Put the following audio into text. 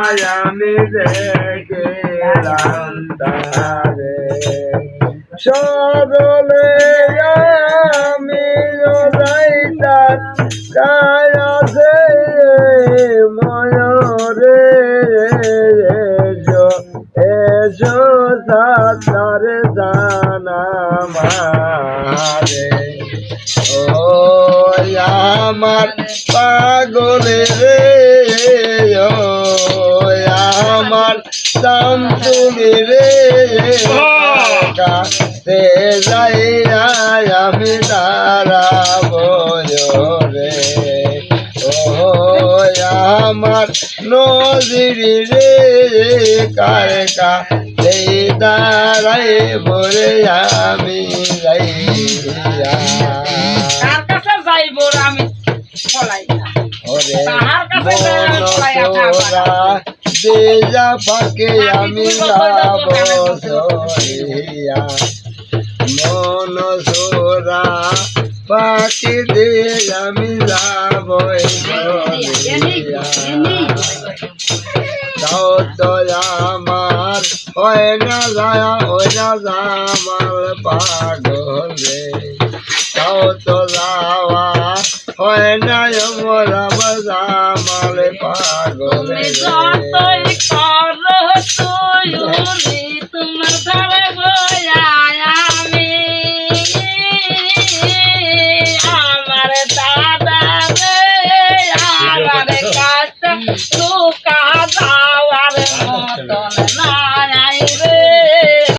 আমি দেখলাম তারে সরলে আমি যাইতার কাছে ময়ূরে এসো সাতার জানা মারে ও আমার পাগলে রে ও আমার শান্তনি রে কাছে যাই আমি দাঁড়াব রে ও আমার নজিরি রে কার কাছে দাঁড়াই বলে আমি যাইয়া দেয়া ফাঁকে আমি যাব সরিয়া মন সোরা পাখি দে আমি যাব তাও তো আমার হয় না আমার পাগল রে তাও তো যাওয়া হয় না আমার পাগল রে